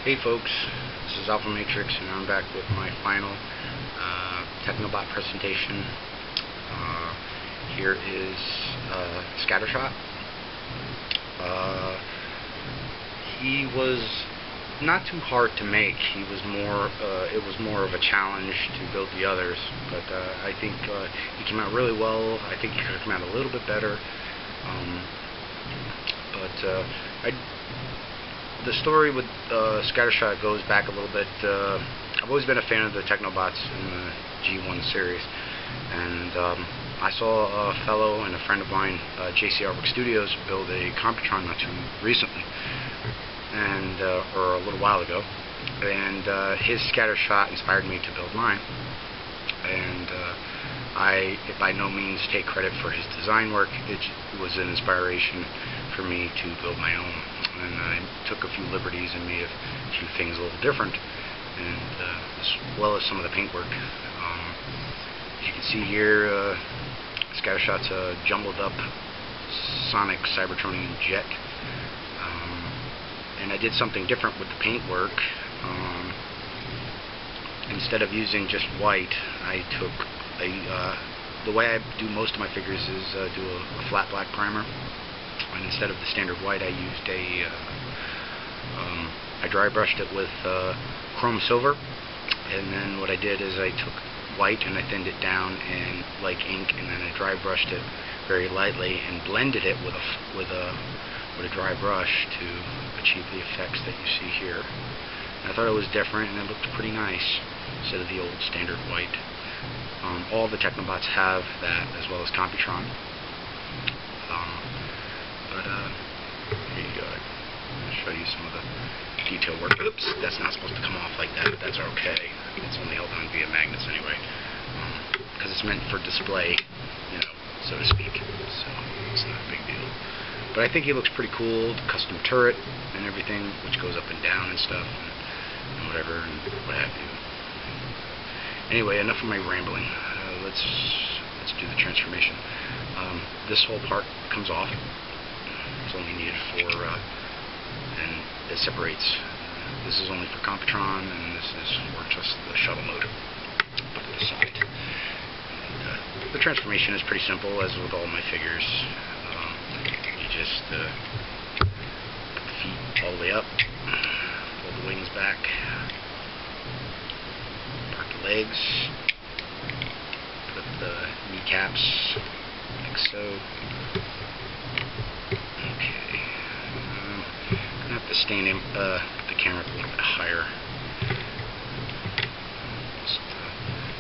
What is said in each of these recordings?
Hey folks, this is Alpha Matrix and I'm back with my final Technobot presentation. Here is Scattershot. He was not too hard to make. It was more of a challenge to build the others, but I think he came out really well. I think he could have come out a little bit better. The story with Scattershot goes back a little bit. I've always been a fan of the Technobots in the G1 series, and I saw a fellow and a friend of mine, JCR Work Studios, build a Computron not too recently, and or a little while ago, and his Scattershot inspired me to build mine. And I by no means take credit for his design work. It was an inspiration for me to build my own, and I took a few liberties and made a few things a little different, and as well as some of the paintwork. As you can see here, Scattershot's a jumbled up Sonic Cybertronian jet, and I did something different with the paintwork. Instead of using just white, I took the way I do most of my figures is do a flat black primer, and instead of the standard white, I used I dry brushed it with chrome silver, and then what I did is I took white and I thinned it down and like ink, and then I dry brushed it very lightly and blended it with a dry brush to achieve the effects that you see here. And I thought it was different, and it looked pretty nice instead of the old standard white. All the Technobots have that, as well as Computron. Here you go. I'll show you some of the detail work. Oops, that's not supposed to come off like that, but that's okay. It's only held on via magnets anyway, because it's meant for display, so to speak. So it's not a big deal. But I think he looks pretty cool. The custom turret and everything, which goes up and down and stuff, and whatever, and what have you. Anyway, enough of my rambling. Let's do the transformation. This whole part comes off. It's only needed for, and it separates. This is only for Computron, and this is for just the shuttle mode. Put it aside. And, the transformation is pretty simple, as with all my figures. You just put the feet all the way up, pull the wings back, park the legs, put the kneecaps like so. Okay. I'm gonna have to stand in, put the camera up a little bit higher.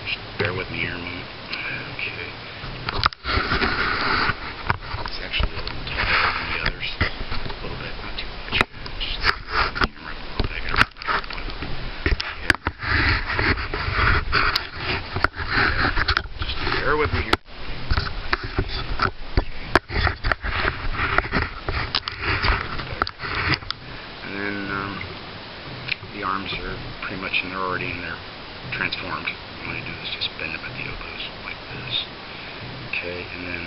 Just bear with me here a moment. Okay. It's actually a little taller than the others. A little bit, not too much. Just the camera up a little bigger. Just bear with me here. The arms are pretty much already in there, transformed. All you do is just bend them at the elbows like this. Okay, and then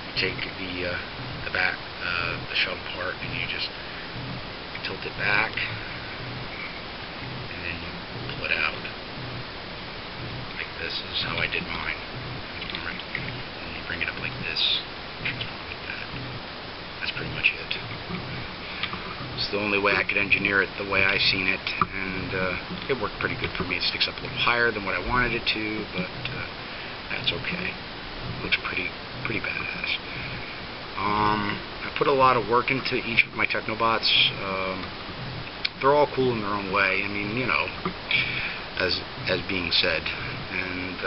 you take the back, the shuttle part, and you just tilt it back, and then you pull it out. Like this is how I did mine. Alright, and you bring it up like this, transform like that. That's pretty much it. It's the only way I could engineer it the way I've seen it, and it worked pretty good for me. It sticks up a little higher than what I wanted it to, but that's okay. It looks pretty badass. I put a lot of work into each of my Technobots. They're all cool in their own way. I mean, as being said, and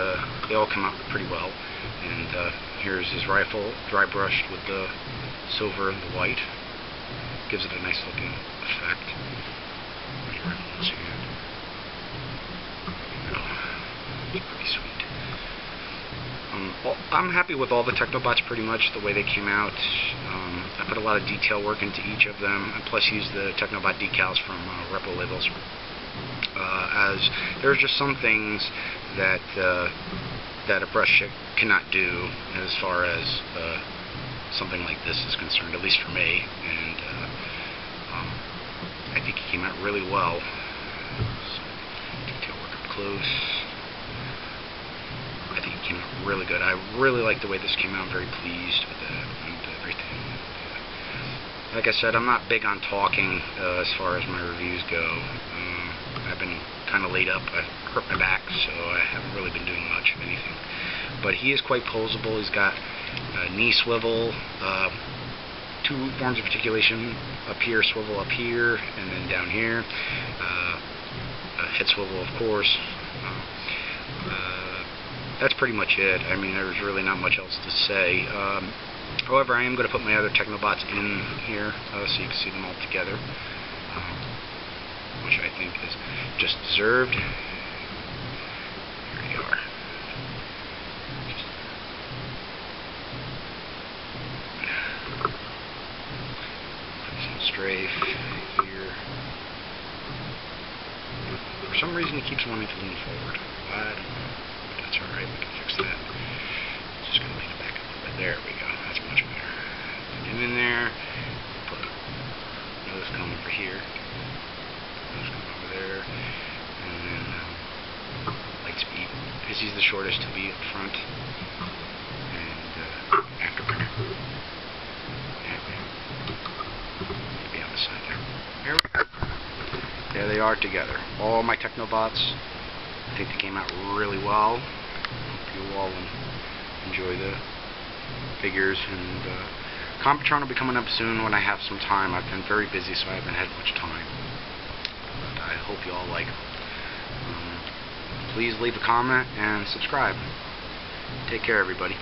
they all come out pretty well. And here's his rifle, dry brushed with the silver and the white. Gives it a nice looking effect. It's pretty sweet. I'm happy with all the Technobots pretty much, the way they came out. I put a lot of detail work into each of them, and plus used the Technobot decals from Repo Labels. As there's just some things that a brush cannot do, as far as something like this is concerned, at least for me. And I think he came out really well. So, detail work up close. I think it came out really good. I really like the way this came out. I'm very pleased with it and everything. Like I said, I'm not big on talking as far as my reviews go. I've been kind of laid up. I hurt my back, so I haven't really been doing much of anything. But he is quite posable. He's got a knee swivel, 2 forms of articulation, up here, swivel up here, and then down here. A head swivel, of course. That's pretty much it. I mean, there's really not much else to say. However, I am going to put my other Technobots in here so you can see them all together, which I think is just deserved. Here we are. Put some strafe here. For some reason, he keeps wanting to lean forward. I don't know. But that's alright. We can fix that. Just going to lean it back a little bit. There we go. That's much better. Put him in there. Put nose cone over here. Nose cone over there. And then light speed. Because he's the shortest, he'll be up front. And afterburner. He'll be on the side there. There we go. There they are together. All my Technobots. I think they came out really well. Hope you all enjoy the figures. And Computron will be coming up soon when I have some time. I've been very busy, so I haven't had much time. But I hope you all like them. Please leave a comment and subscribe. Take care, everybody.